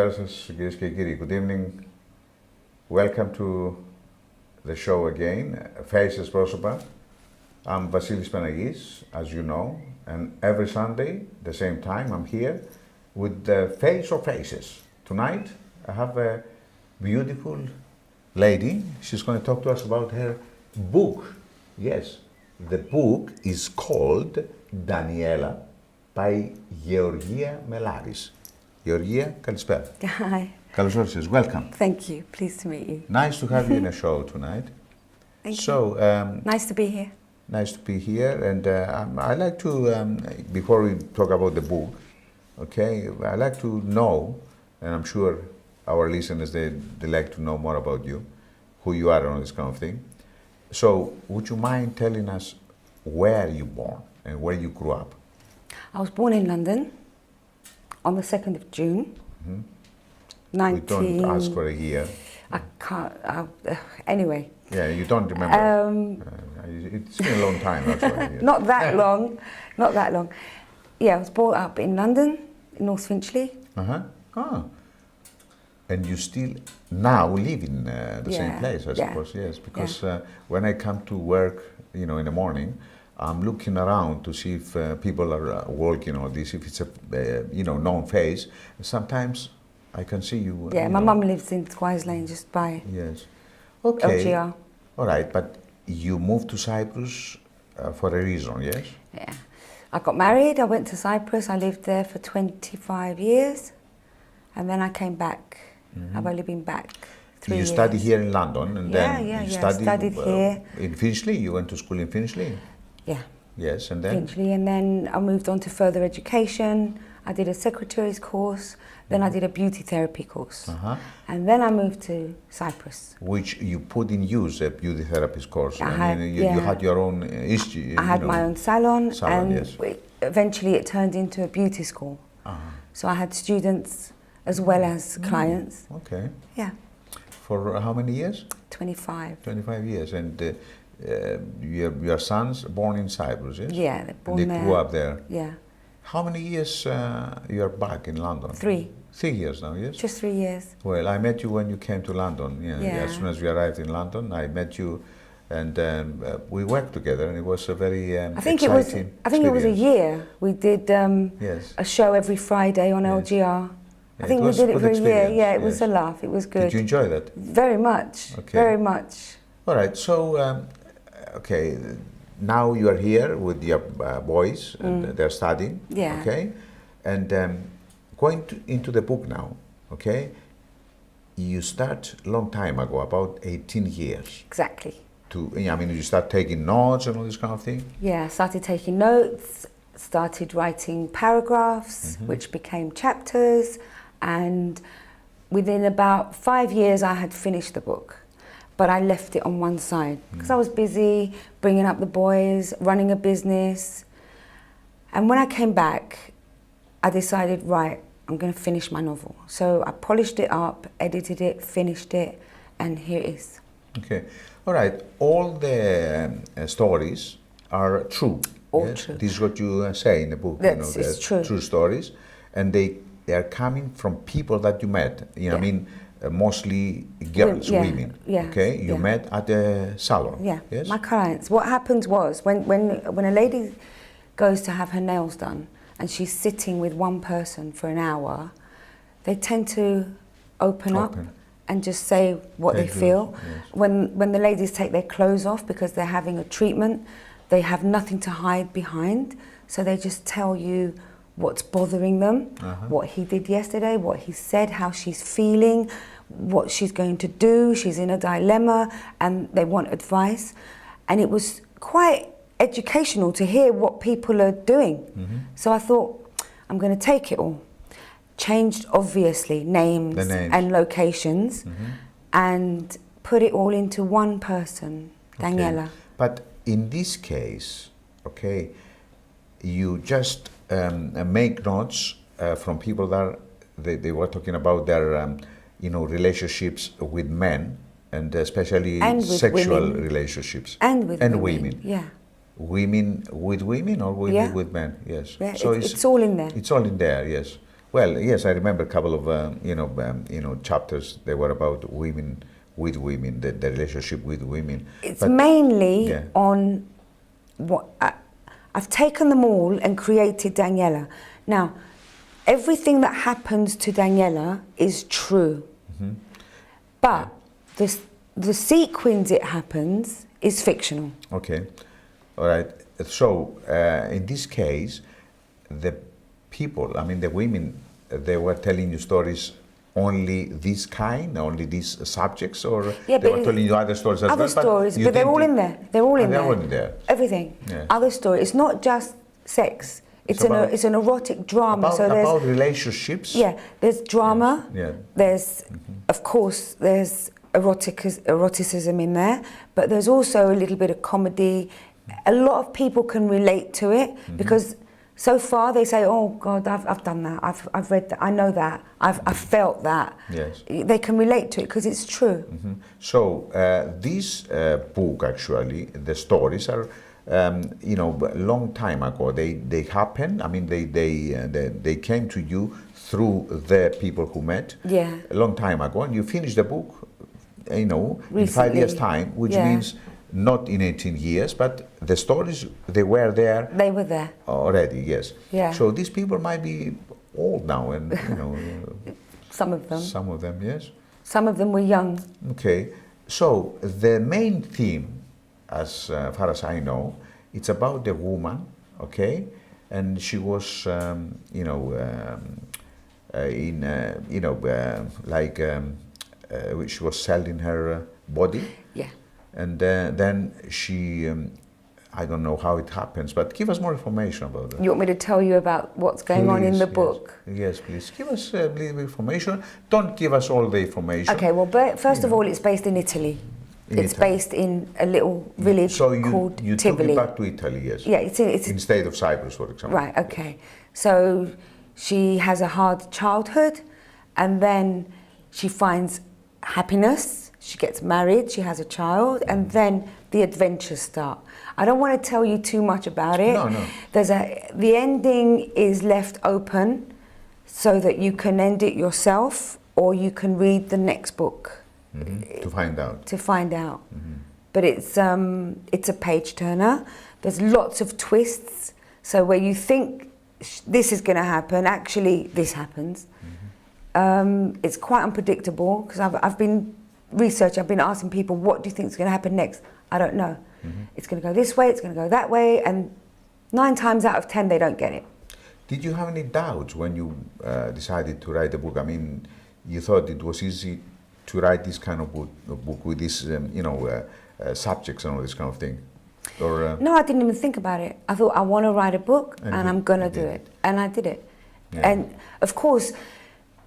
Καλησπέρα σας κυρίες και κύριοι. Good evening. Welcome to the show again. Faces, Πρόσωπα. I'm Βασίλης Παναγής, as you know. And every Sunday, the same time, I'm here with the face or faces. Tonight, I have a beautiful lady. She's going to talk to us about her book. Yes, the book is called Daniela by Georgia MELARIS. Georgia, καλησπέρα. Hi. Καλώς ήρθες. Welcome. Thank you. Pleased to meet you. Nice to have you in a show tonight. Thank so, you. Nice to be here. Nice to be here. And I like to, before we talk about the book, okay, I like to know, and I'm sure our listeners, they like to know more about you, who you are and all this kind of thing. So, would you mind telling us where you born and where you grew up? I was born in London on the 2nd of June. Mm-hmm. We don't ask for a year. I can't, anyway. Yeah, you don't remember. It's been a long time, actually. Not that long, not that long. Yeah, I was brought up in London, in North Finchley. Uh-huh. Ah. And you still now live in the same place, I suppose, yes. Because when I come to work, you know, in the morning, I'm looking around to see if people are walking or this, if it's a, you know, known face. Sometimes I can see you. Yeah, my mum lives in Squires Lane, just by Okay. LGR. All right, but you moved to Cyprus for a reason, yes? Yeah. I got married, I went to Cyprus, I lived there for 25 years, and then I came back. Mm-hmm. I've only been back 3 years. You studied here in London, and then you studied here. In Finchley? You went to school in Finchley? Yeah. Yes, and then? Finchley, and then I moved on to further education. I did a secretary's course, then I did a beauty therapy course. And then I moved to Cyprus. Which you put in use, a beauty therapist course. You had your own history. I had my own salon, and yes. Eventually it turned into a beauty school. So I had students as well as clients. Okay. Yeah. For how many years? 25. 25 years. And your sons born in Cyprus, yes? Yeah, they're born there. They grew up there? Yeah. How many years you are back in London? 3. 3 years now, yes? Just 3 years. Well, I met you when you came to London. As soon as we arrived in London, I met you, and we worked together, and it was a very exciting I think it was a year. We did a show every Friday on LGR. I think we did it for a year. Yeah, it was a laugh. It was good. Did you enjoy that? Very much. Okay. Very much. All right. So, okay. Now you are here with your boys, and they're studying. Yeah. Okay. And going into the book now. Okay. You start a long time ago, about 18 years. Exactly. I mean, you start taking notes and all this kind of thing. Yeah, I started taking notes. Started writing paragraphs, which became chapters, and within about 5 years I had finished the book, but I left it on one side because I was busy bringing up the boys, running a business, and when I came back I decided, right, I'm going to finish my novel. So I polished it up, edited it, finished it, and here it is. Okay, all right, all the stories are true. All true. This is what you say in the book. It's true. True stories, and they are coming from people that you met. I mean, mostly girls, women. Yeah. Okay, you met at a salon. Yeah. Yes? My clients. What happens was when a lady goes to have her nails done and she's sitting with one person for an hour, they tend to open up and just say what they feel. Yes. When the ladies take their clothes off because they're having a treatment, they have nothing to hide behind, so they just tell you what's bothering them, what he did yesterday, what he said, how she's feeling, what she's going to do. She's in a dilemma and they want advice. And it was quite educational to hear what people are doing. So I thought, I'm going to take it all. Changed, obviously, names and locations, and put it all into one person, Daniela. But in this case, okay, you just make notes from people that they were talking about their, relationships with men, and especially sexual relationships. And with women. Yeah. Women with women or women with men? Yes. Yeah, so it's all in there. It's all in there, yes. Well, yes, I remember a couple of chapters. They were about women with women, the relationship with women. It's mainly yeah. on what I've taken them all and created Daniela. Now, everything that happens to Daniela is true, but the sequence it happens is fictional. Okay, all right. So in this case, the people, I mean the women, they were telling you stories only this kind, only these subjects, or Yeah, they but were telling you other stories as other well? stories, you but they're didn't- all in there. They're all in they're there. all in there. Everything. Yes. Other stories. It's not just sex. It's an erotic drama. About, so there's about relationships. yeah. There's drama. Yes. Yeah. There's of course there's eroticism in there, but there's also a little bit of comedy. A lot of people can relate to it because so far they say, "Oh God, I've done that. I've read that. I know that. I've felt that." Yes. They can relate to it because it's true. So this book, actually, the stories are, a long time ago. They happen. I mean, they came to you through the people who met. Yeah. A long time ago, and you finished the book, in 5 Recently. years' time, which Yeah. means not in 18 years, but the stories, they were there They were there. already. Yes. Yeah. So these people might be old now, and Some of them. some of them, yes. Some of them were young. Okay, so the main theme, as far as I know, it's about the woman, okay, and she was, she was selling her body, Yeah. and then she, I don't know how it happens, but give us more information about that. You want me to tell you about what's going on in the Please, book? Yes, please. Give us a little information. Don't give us all the information. Okay, well, first of all, it's based in Italy. It's Italy. based in a little village So called you took Tivoli. it back to Italy, yes? Yeah, it's Instead of Cyprus, for example. right. Okay, so she has a hard childhood, and then she finds happiness. She gets married. She has a child, and then the adventures start. I don't want to tell you too much about it. No, no. The ending is left open, so that you can end it yourself, or you can read the next book. To find out. To find out. But it's a page turner. There's lots of twists. So where you think this is going to happen, actually this happens. It's quite unpredictable because I've been researching. I've been asking people, what do you think is going to happen next? I don't know. It's going to go this way. It's going to go that way, and 9 times out of 10 they don't get it. Did you have any doubts when you decided to write the book? I mean, you thought it was easy to write this kind of book with this, subjects and all this kind of thing? Or, No, I didn't even think about it. I thought I want to write a book and I'm going to do did. it. And I did it. Yeah. And of course,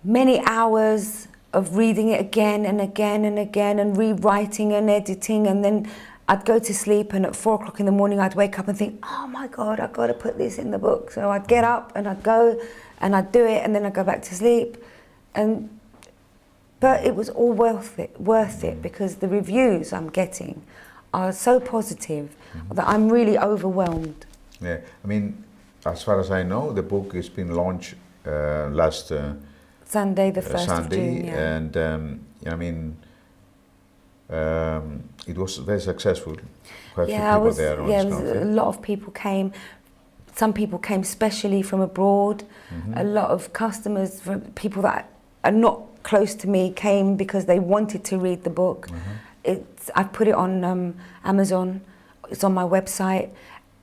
many hours of reading it again and again and again and rewriting and editing, and then I'd go to sleep, and at 4 o'clock in the morning I'd wake up and think, oh my God, I've got to put this in the book. So I'd get up and I'd go and I'd do it, and then I'd go back to sleep. But it was all worth it because the reviews I'm getting are so positive that I'm really overwhelmed. Yeah, I mean, as far as I know, the book has been launched last Sunday, the 1st Sunday, of June, yeah. and I mean, it was very successful. Quite a few people there. On this a lot of people came. Some people came specially from abroad. A lot of customers, people that are not close to me, came because they wanted to read the book. I put it on Amazon. It's on my website.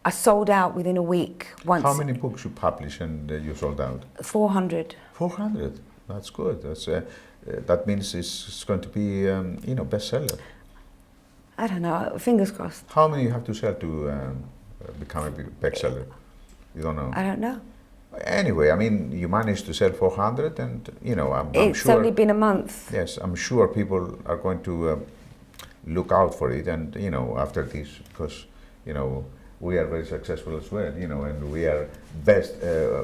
I sold out within a week once. How many books you publish and you sold out? 400. 400. That's good. That's that means it's going to be bestseller. I don't know. Fingers crossed. How many you have to sell to become a big bestseller? You don't know. I don't know. Anyway, I mean, you managed to sell 400, and I'm It's sure. only been a month. Yes, I'm sure people are going to look out for it, and after this, because we are very successful as well, and we are best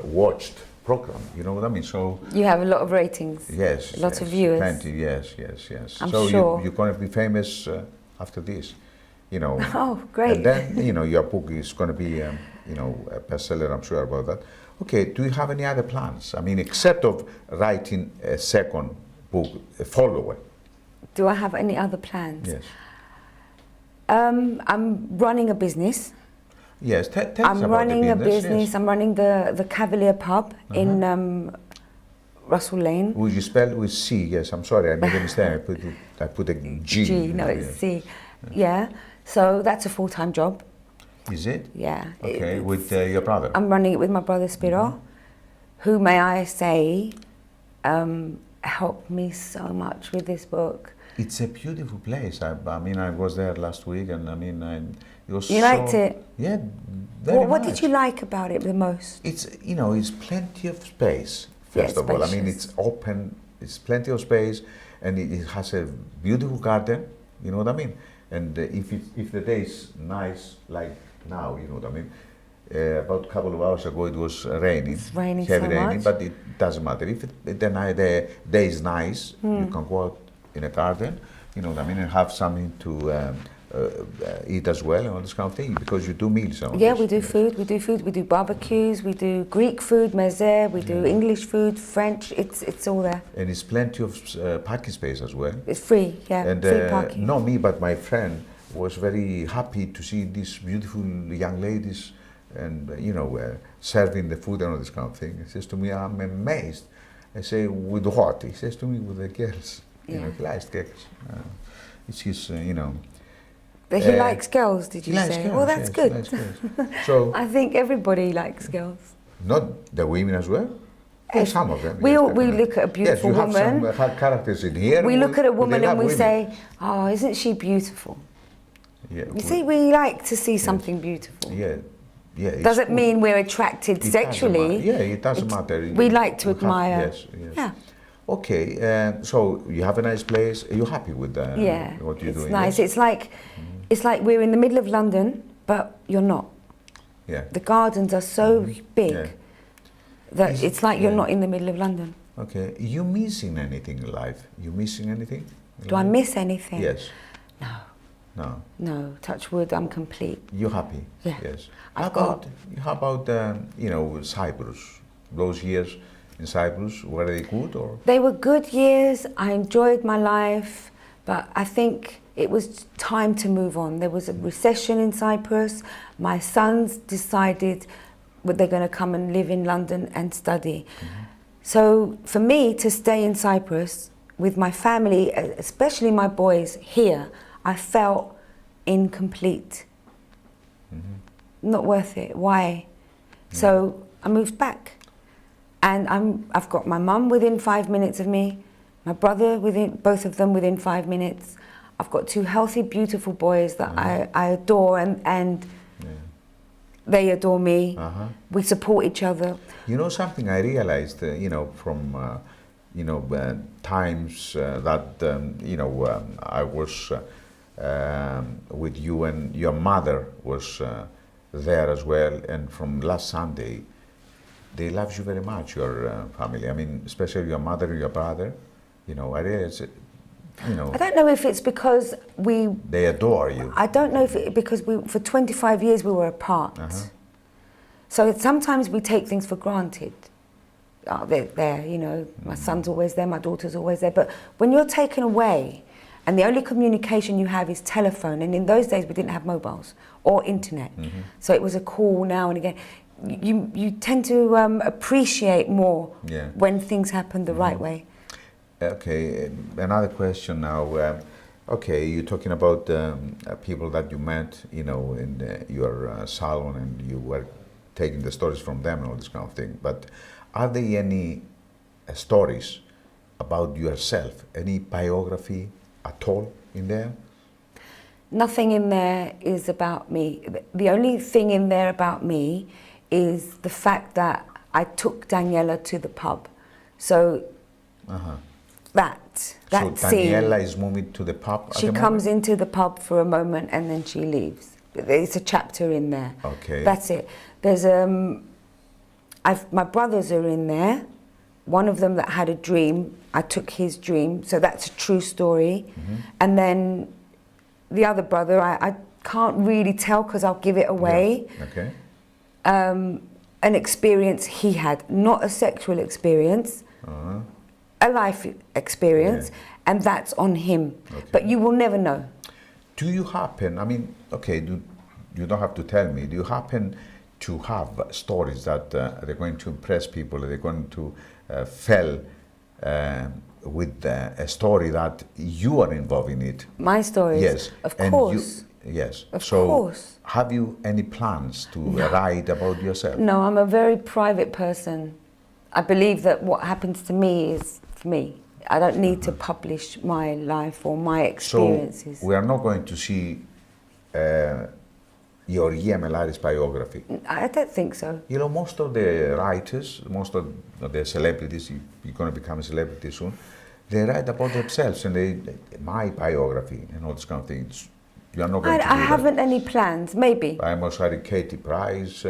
watched program. You know what I mean? So You have a lot of ratings. yes, Lots of yes, viewers. Plenty. Yes. I'm So sure. you're going to be famous after this. you know. Oh, great. And then, you know, your book is going to be, you know, a bestseller, I'm sure about that. Okay, do you have any other plans? I mean, except of writing a second book, a follow-up. Do I have any other plans? Yes. I'm running a business. Yes, tell us I'm about running the a business. business. Yes. I'm running the Cavalier pub in Russell Lane. Would you spell with C? Yes, I'm sorry, I made a mistake. I put a G. G, no, it's Yes. C. Yeah. So that's a full-time job. Is it? Yeah. Okay, with your brother? I'm running it with my brother Spiro, who, may I say, helped me so much with this book. It's a beautiful place. I mean, I was there last week, and I mean, it was You liked it? Yeah, very What much. did you like about it the most? It's, you know, it's plenty of space, Yeah, first of all. I mean, spacious. it's open, it's plenty of space, and it has a beautiful garden, you know what I mean? And if the day is nice, like now, you know what I mean? About a couple of hours ago, it was raining. It's raining heavy so raining, much. but it doesn't matter. If the day is nice, you can go out in a garden, you know what I mean, and have something to eat as well, and all this kind of thing, because you do meals. And all Yeah, this. we do food. We do food. We do barbecues. We do Greek food, meze. We do English food, French. It's all there. And it's plenty of parking space as well. It's free. Yeah, And free parking. not me, but my friend was very happy to see these beautiful young ladies and, you know, serving the food and all this kind of thing. He says to me, I'm amazed. I say, with what? He says to me, with the girls. You know, he likes girls. It's his, you know. But he likes girls, did you He likes say? girls, Well, that's yes, good. he likes girls. So, I think everybody likes girls. not the women as well? Well, some of them. We yes, we definitely. look at a beautiful yes, you woman. have some characters in here. We look at a woman they and love we women. say, "Oh, isn't she beautiful?" Yeah, You see, we like to see something beautiful. Yeah, yeah. it's Doesn't good. mean we're attracted It doesn't sexually. matter. Yeah, it doesn't matter. We like to You have- admire. yes, yes. Yeah. Okay, so you have a nice place. Are you happy with Yeah, what you're it's doing? nice. Yes? It's like we're in the middle of London, but you're not. Yeah. The gardens are so big Yeah. that Is- it's like you're yeah. not in the middle of London. Okay. You missing anything in life? You missing anything? in Do I life? miss anything? Yes. No, No. no. Touch wood, I'm complete. You're happy? Yeah. Yes. I've How about you know, Cyprus? Those years in Cyprus, were they good or? They were good years. I enjoyed my life, but I think it was time to move on. There was a recession in Cyprus. My sons decided that they're going to come and live in London and study. So for me to stay in Cyprus with my family, especially my boys here, I felt incomplete. Not worth it. Why? So I moved back. And I've got my mum within 5 minutes of me, my brother both of them within 5 minutes. I've got two healthy, beautiful boys that I adore, and they adore me. We support each other. You know something I realized, you know, from you know, times that you know, I was with you and your mother was there as well, and from last Sunday, they love you very much, your family. I mean, especially your mother and your brother. You know, I realize, you know, I don't know if it's because they adore you. I don't know if it because for 25 years we were apart. So sometimes we take things for granted. Oh, they're there, you know, my son's always there, my daughter's always there. But when you're taken away and the only communication you have is telephone, and in those days we didn't have mobiles or internet, so it was a call now and again. You tend to appreciate more when things happen the right way. Okay, another question now. Okay, you're talking about people that you met, you know, in your salon, and you were taking the stories from them and all this kind of thing. But are there any stories about yourself? Any biography at all in there? Nothing in there is about me. The only thing in there about me is the fact that I took Daniela to the pub. So that so scene. Daniela is moving to the pub. She comes into the pub for a moment and then she leaves. It's a chapter in there. Okay. That's it. There's my brothers are in there. One of them that had a dream, I took his dream, so that's a true story. And then the other brother, I can't really tell because I'll give it away. Yeah. Okay. An experience he had, not a sexual experience, a life experience, and that's on him. Okay. But you will never know. Do you happen, I mean, okay, you don't have to tell me, do you happen to have stories that they're going to impress people, they're going to fill with a story that you are involved in it? My stories? Yes. Of course. Yes. Of so course. Have you any plans to write about yourself? No, I'm a very private person. I believe that what happens to me is for me. I don't need to publish my life or my experiences. So we are not going to see your MELARIS biography. I don't think so. You know, most of the writers, most of the celebrities, you're going to become a celebrity soon, they write about themselves and my biography and all this kind of things. You are not going to do I haven't any plans, maybe. I must have Katie Price,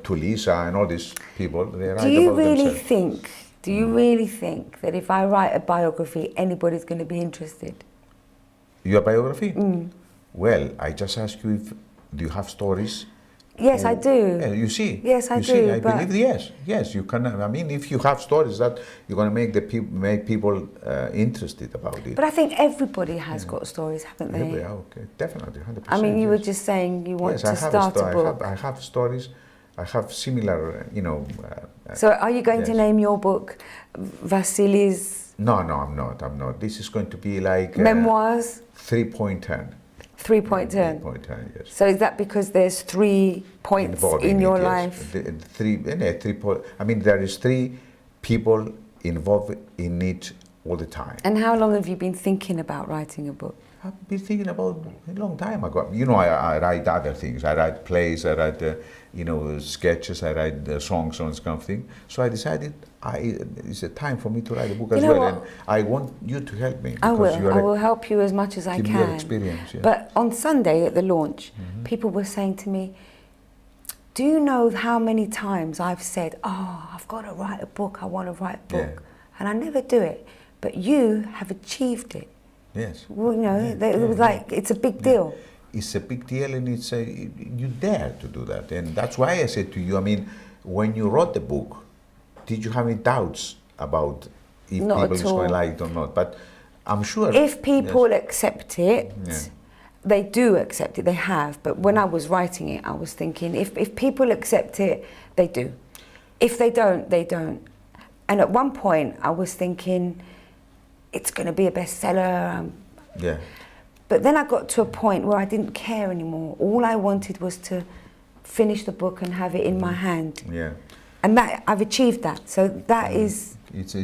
Tulisa and all these people, they write about themselves. Do you really think that if I write a biography, anybody's going to be interested? Your biography? Well, I just ask you do you have stories? Yes, I do. Yeah, you see? Yes, I do. See, I believe yes, you can. I mean, if you have stories that you're going to make people interested about it. But I think everybody has got stories, haven't they? Yeah, okay, definitely, 100%. I mean, you were just saying you want to start a book. I have stories. I have similar, you know. So, are you going to name your book Vasili's? No, I'm not. This is going to be like memoirs. 3.10. 3.10. 3.10, yes. So is that because there's 3 points in your life? I mean, there is 3 people involved in it all the time. And how long have you been thinking about writing a book? I've been thinking about a long time ago. You know, I write other things. I write plays, I write, sketches, I write songs, and this kind of thing. So I decided it's a time for me to write a book as well. And I want you to help me. I will help you as much as I can. Your experience, yeah. But on Sunday at the launch, people were saying to me, do you know how many times I've said, I've got to write a book, I want to write a book. And I never do it. But you have achieved it. Yes. Well, it was like, it's a big deal. It's a big deal, and you dare to do that. And that's why I said to you, I mean, when you wrote the book, did you have any doubts about if people is going to like it or not? But I'm sure... If people accept it, they do accept it, they have. But when I was writing it, I was thinking, if people accept it, they do. If they don't, they don't. And at one point, I was thinking, it's going to be a bestseller. But then I got to a point where I didn't care anymore. All I wanted was to finish the book and have it in my hand. Yeah. And that I've achieved that. So that is, that's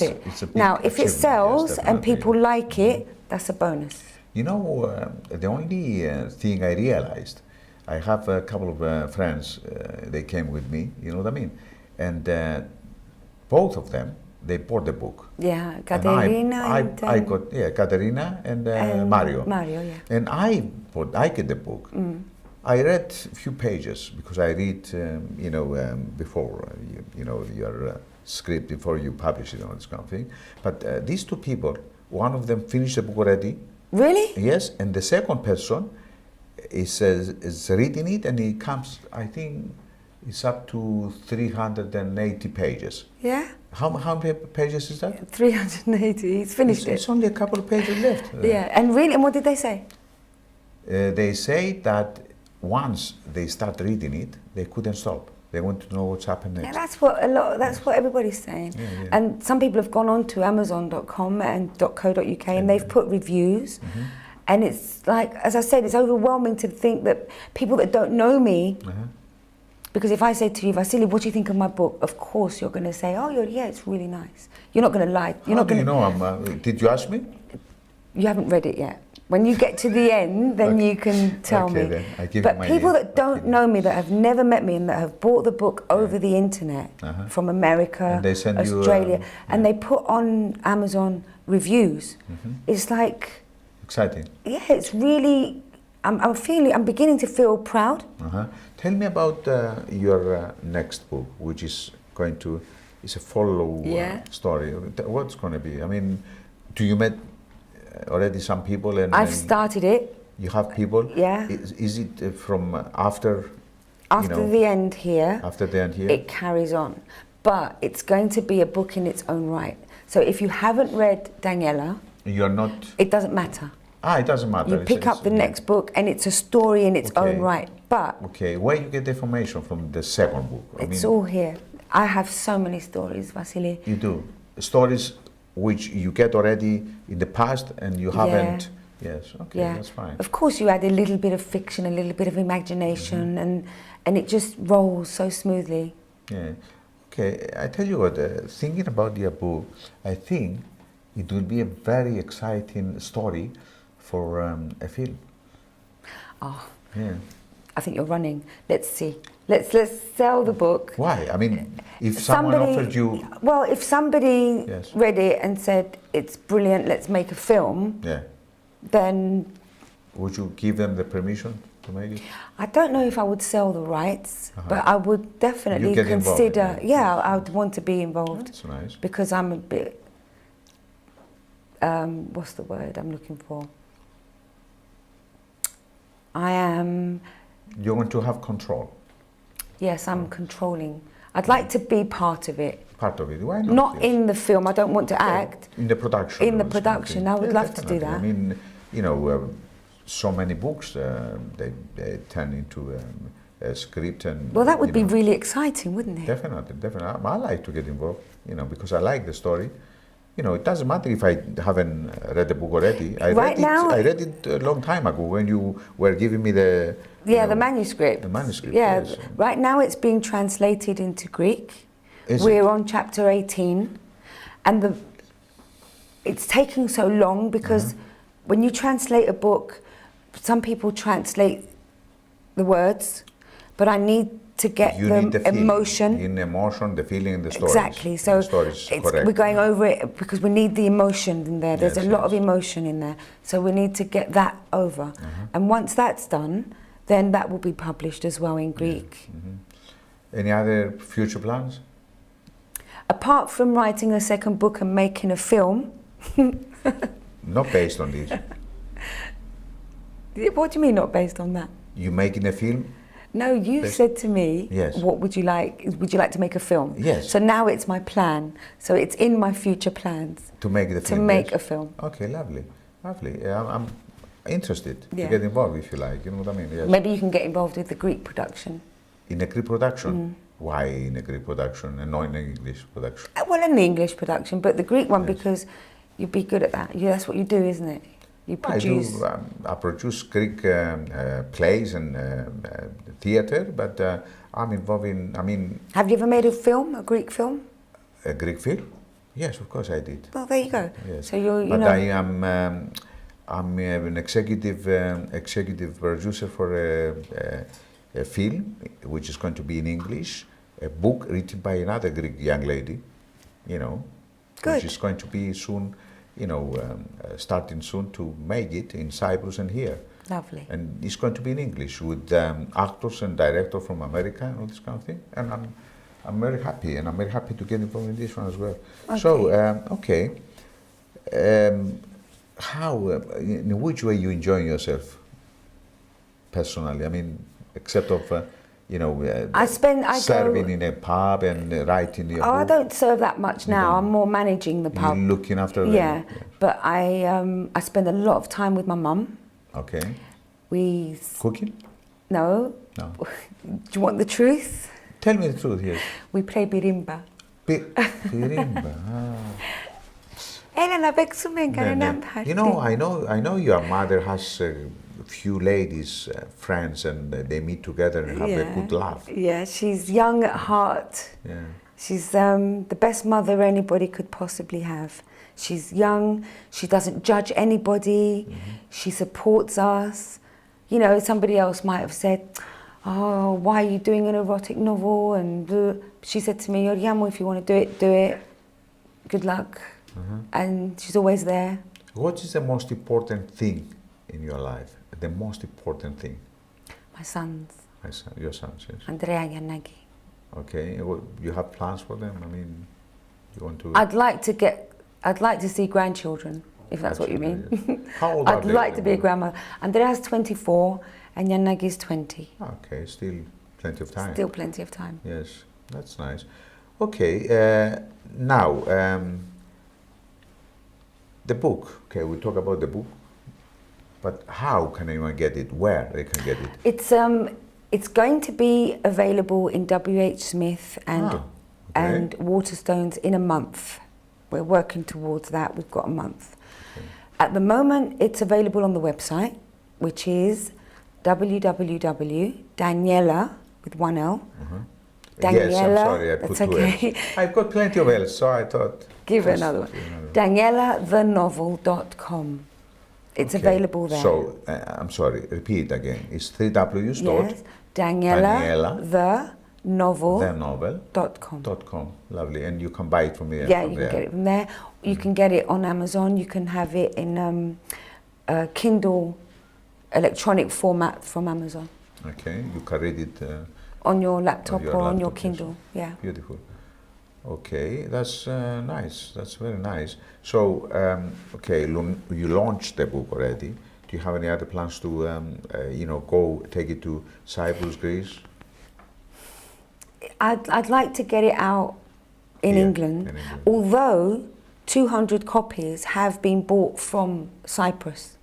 it. It's a big now, if it sells yes, and people like it, that's a bonus. You know, the only thing I realized, I have a couple of friends, they came with me, you know what I mean? And both of them, they bought the book. Yeah, Katerina Katerina and Mario. Mario, yeah. And I get the book. I read a few pages because I read, before, your script before you publish it and all this kind of thing. But these 2 people, one of them finished the book already. Really? Yes, and the second person is reading it, and he comes, I think, it's up to 380 pages. Yeah. How many pages is that? 380. He's finished it. It's only a couple of pages left. Yeah, and really, and what did they say? They say that once they start reading it, they couldn't stop. They want to know what's happened next. Yeah, that's what everybody's saying. Yeah. And some people have gone on to Amazon.com and .co.uk and they've put reviews. And it's like, as I said, it's overwhelming to think that people that don't know me, because if I say to you, Vasili, what do you think of my book? Of course you're going to say, it's really nice. You're not going to lie. How do you know? Did you ask me? You haven't read it yet. When you get to the end, then you can tell me. Then. But people that don't know me, that have never met me, and that have bought the book over the internet from America, and they send Australia, and they put on Amazon reviews, it's like... Exciting. Yeah, it's really... I'm beginning to feel proud. Tell me about your next book, which is it's a follow story. What's going to be? I mean, do you met already some people? And I've started it. You have people? Yeah. Is it from after? After the end here, after the end here, it carries on. But it's going to be a book in its own right. So if you haven't read Daniela, you're not. It doesn't matter. It doesn't matter. You pick up the next book, and it's a story in its own right. But where you get the information from the second book? It's all here. I have so many stories, Vasily. You do stories which you get already in the past, and you haven't. Yes. Okay, that's fine. Of course, you add a little bit of fiction, a little bit of imagination, and it just rolls so smoothly. Yeah. Okay. I tell you what. Thinking about your book, I think it will be a very exciting story for a film. Oh. Yeah. I think you're running. Let's see. Let's sell the book. Why? I mean, if someone offered you... Well, if somebody read it and said, it's brilliant, let's make a film, then... Would you give them the permission to make it? I don't know if I would sell the rights, but I would definitely consider... I would want to be involved. That's nice. Because I'm a bit... what's the word I'm looking for? I am... You want to have control? Yes, I'm controlling. I'd like to be part of it. Part of it, why not? Not in the film, I don't want to act. In the production. In the production, I would love to do that. I mean, you know, so many books, they turn into a script and... Well, that would be really exciting, wouldn't it? Definitely, definitely. I like to get involved, you know, because I like the story. You know, it doesn't matter if I haven't read the book already. I read it a long time ago when you were giving me the... the manuscript. The manuscript, yes. Right now it's being translated into Greek. We're on chapter 18. And it's taking so long because when you translate a book, some people translate the words, but I need to get the emotion. In emotion, the feeling, and the stories. Exactly. So we're going over it because we need the emotion in there. There's a lot of emotion in there. So we need to get that over. And once that's done, then that will be published as well in Greek. Any other future plans? Apart from writing a second book and making a film. Not based on this. What do you mean not based on that? You making a film? No, you said to me, what would you like? Would you like to make a film? Yes. So now it's my plan. So it's in my future plans. To make the film? To make a film. Okay, lovely. Lovely. I'm interested to get involved if you like, you know what I mean? Yes. Maybe you can get involved with the Greek production. In a Greek production? Why in a Greek production and not in an English production? Well, in the English production, but the Greek one because you'd be good at that. That's what you do, isn't it? You produce. I produce Greek plays and theatre, but I'm involved in, I mean... Have you ever made a film, a Greek film? A Greek film? Yes, of course I did. Well, there you go. Yes. So you but know... I am... I'm an executive producer for a film, which is going to be in English, a book written by another Greek young lady, you know, which is going to be soon, you know, starting soon to make it in Cyprus and here. Lovely. And it's going to be in English with actors and directors from America and all this kind of thing. And I'm very happy, and I'm very happy to get involved in this one as well. Okay. So, how, in which way you enjoying yourself personally? I mean, except of, you know, serving in a pub and writing your book. I don't serve that much now. I'm more managing the pub. You're looking after them. Yeah, but I spend a lot of time with my mum. Okay. Cooking? No. No. Do you want the truth? Tell me the truth, yes. We play birimba. Birimba. You know, I know your mother has a few ladies, friends, and they meet together and have a good laugh. Yeah, she's young at heart. Yeah. She's the best mother anybody could possibly have. She's young, she doesn't judge anybody, she supports us. You know, somebody else might have said, oh, why are you doing an erotic novel? And she said to me, Oriamo, if you want to do it, good luck. And she's always there. What is the most important thing in your life? The most important thing? My sons. Your sons, yes. Andrea and Yanagi. Okay, you have plans for them? I mean, you want to... I'd like to see grandchildren. if that's what you mean. Yes. How old are I'd they? like to be a grandmother. Andrea's 24 and Yanagi's 20. Okay, still plenty of time. Still plenty of time. Yes, that's nice. Okay, now the book. Okay, we talk about the book, but how can anyone get it? Where they can get it? It's going to be available in WH Smith and Waterstones in a month. We're working towards that. We've got a month. Okay. At the moment, it's available on the website, which is www.Daniela with one L. Daniela, yes, I'm sorry, I put that's okay. two L's. I've got plenty of L's, so I thought. Give it another one. DanielaTheNovel.com. It's available there. So, I'm sorry, repeat again. It's 3 W's. Yes, DanielaTheNovel.com. .com. Lovely, and you can buy it from there. Yeah, you can get it from there. You can get it on Amazon. You can have it in Kindle electronic format from Amazon. Okay, you can read it on your laptop or on your laptop, Kindle. yes. Yeah. Beautiful. Okay, that's nice. That's very nice. So, okay, you launched the book already. Do you have any other plans to, go take it to Cyprus, Greece? I'd like to get it out in England, although 200 copies have been bought from Cyprus.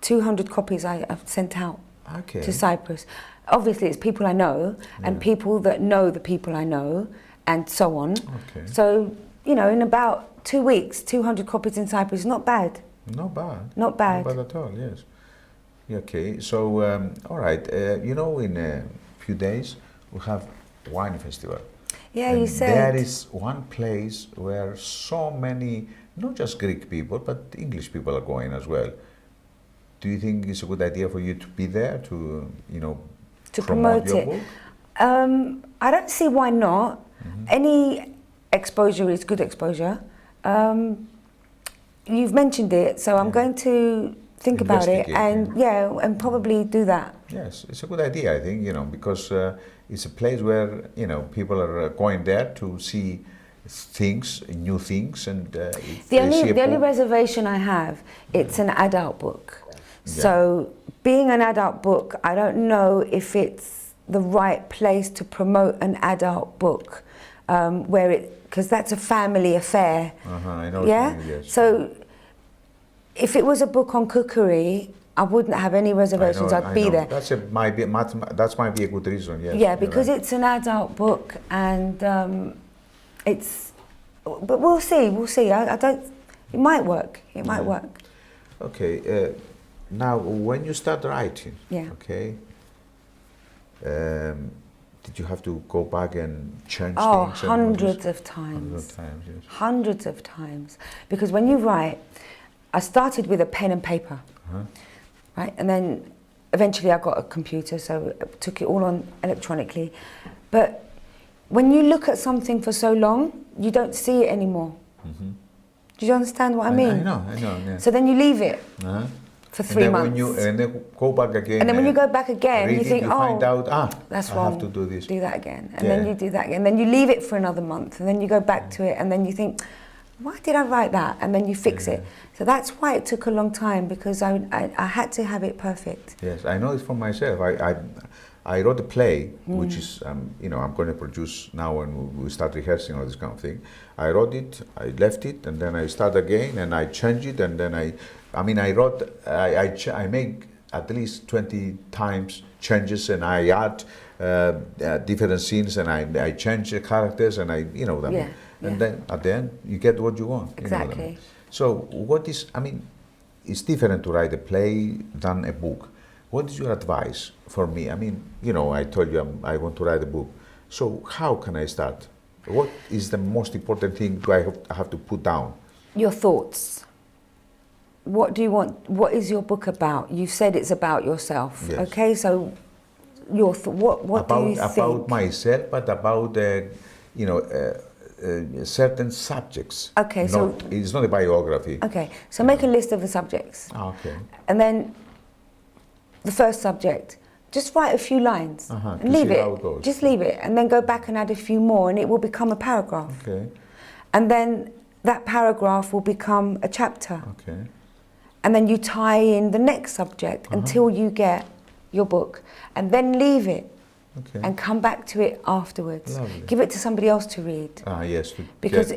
200 copies I have sent out to Cyprus. Obviously, it's people I know and people that know the people I know and so on. Okay. So, in about 2 weeks, 200 copies in Cyprus is not bad. Not bad. Not bad. Not bad at all, yes. Okay, so, all right, in a few days, we have wine festival. Yeah, and you said. There is one place where so many, not just Greek people, but English people are going as well. Do you think it's a good idea for you to be there to, to promote your it? book? I don't see why not. Any exposure is good exposure. You've mentioned it, so I'm going to think about it and and probably do that. Yes, it's a good idea, I think, because it's a place where, people are going there to see things, new things, and the only reservation I have, it's an adult book. So being an adult book, I don't know if it's the right place to promote an adult book, because that's a family affair. I know. Yeah. Yes. So if it was a book on cookery, I wouldn't have any reservations. I'd be there. That might be a good reason. Yes. Yeah, because it's an adult book, and but we'll see. We'll see. I don't. It might work. It might work. Okay. Now, when you start writing, okay, did you have to go back and change things? Oh, hundreds of times. Hundreds of times, yes. Hundreds of times. Because when you write, I started with a pen and paper, right? And then eventually I got a computer, so I took it all on electronically. But when you look at something for so long, you don't see it anymore. Do you understand what I mean? I know, yeah. So then you leave it. For 3 months. And then go back again. And then when you go back again, you think, find out, that's I wrong. have to do this. Do that again. And then you do that again. And then you leave it for another month. And then you go back to it. And then you think, why did I write that? And then you fix it. So that's why it took a long time, because I had to have it perfect. Yes, I know it for myself. I wrote a play, which is, I'm going to produce now, and we start rehearsing all this kind of thing. I wrote it, I left it, and then I start again, and I change it, and then I make at least 20 times changes, and I add different scenes, and I change the characters, and and then at the end you get what you want. Exactly. So it's different to write a play than a book. What is your advice for me? I told you I want to write a book. So how can I start? What is the most important thing I have to put down? Your thoughts. What do you want? What is your book about? You said it's about yourself. Yes. Okay, so what do you think? About myself, but about certain subjects. Okay, so it's not a biography. Okay, so make a list of the subjects. Okay. And then the first subject, just write a few lines and leave it. How it goes. Just leave it, and then go back and add a few more, and it will become a paragraph. Okay. And then that paragraph will become a chapter. Okay. And then you tie in the next subject until you get your book, and then leave it and come back to it afterwards. Lovely. Give it to somebody else to read. Ah, yes. Because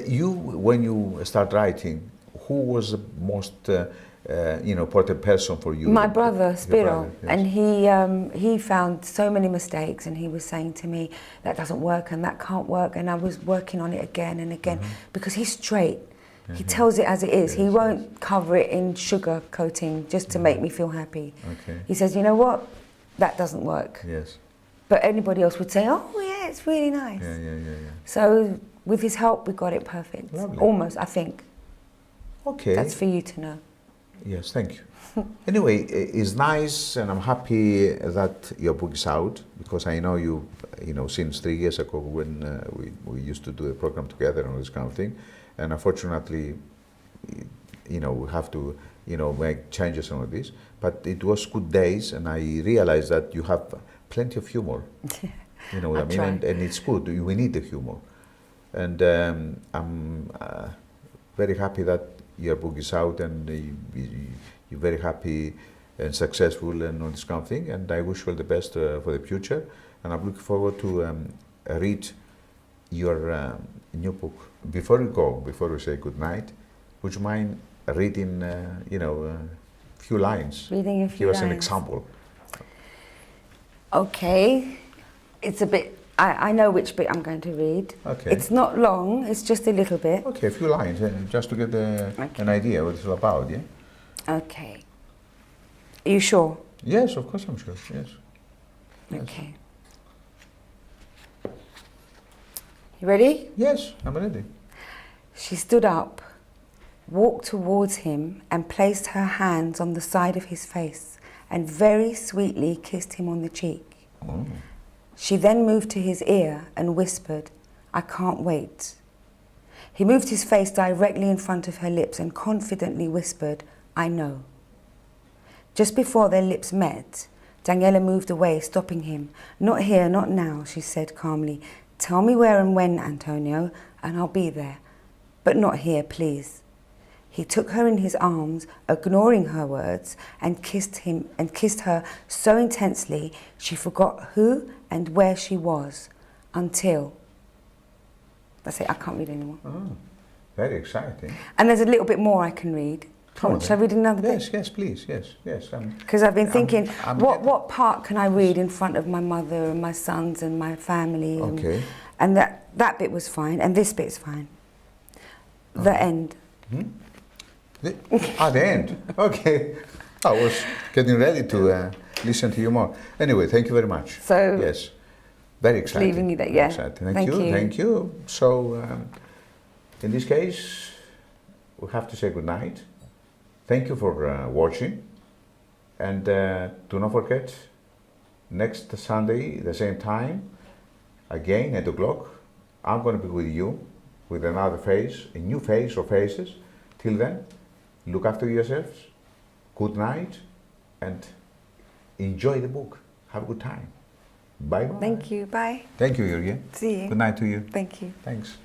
you, when you start writing, who was the most, important person for you? My brother, Your Spiro, brother, yes. and he found so many mistakes, and he was saying to me, that doesn't work and that can't work, and I was working on it again and again, because he's straight. He tells it as it is. He won't cover it in sugar coating just to make me feel happy. Okay. He says, you know what, that doesn't work. Yes. But anybody else would say, oh yeah, it's really nice. Yeah. So with his help, we got it perfect. Lovely. Almost, I think. Okay. That's for you to know. Yes, thank you. Anyway, it's nice, and I'm happy that your book is out, because I know you, since 3 years ago when we used to do a program together and all this kind of thing, and unfortunately, we have to, make changes and all this. But it was good days, and I realized that you have plenty of humor. You know what I mean? And it's good. We need the humor, and I'm very happy that your book is out, and you're very happy and successful and all this kind of thing, and I wish you all the best for the future, and I'm looking forward to read your new book. Before we say good night, would you mind reading, a few lines? Reading a few Give us an lines. example. Okay, it's a bit, I know which bit I'm going to read. Okay. It's not long, it's just a little bit. Okay, a few lines, just to get an idea what it's all about, yeah? Okay. Are you sure? Yes, of course I'm sure, yes. Okay. You ready? Yes, I'm ready. She stood up, walked towards him, and placed her hands on the side of his face, and very sweetly kissed him on the cheek. Oh. She then moved to his ear and whispered, I can't wait. He moved his face directly in front of her lips and confidently whispered, I know. Just before their lips met, Daniela moved away, stopping him. Not here, not now, she said calmly. Tell me where and when, Antonio, and I'll be there. But not here, please. He took her in his arms, ignoring her words, and kissed her so intensely she forgot who and where she was, until... That's it, I can't read anymore. Oh, very exciting. And there's a little bit more I can read. Shall I read another bit? Yes, please, yes. Because I've been thinking, what part can I read in front of my mother and my sons and my family? Okay. And that bit was fine, and this bit's fine. The end. The end. Okay. I was getting ready to listen to you more. Anyway, thank you very much. So yes, very exciting. Leaving you there, yeah. Exciting. Thank you. Thank you. So, in this case, we have to say good night. Thank you for watching, and do not forget, next Sunday, the same time, again 8 o'clock, I'm going to be with you with another face, a new face or faces. Till then, look after yourselves, good night, and enjoy the book. Have a good time. Bye-bye. Thank you, bye. Thank you, Jürgen. See you. Good night to you. Thank you. Thanks.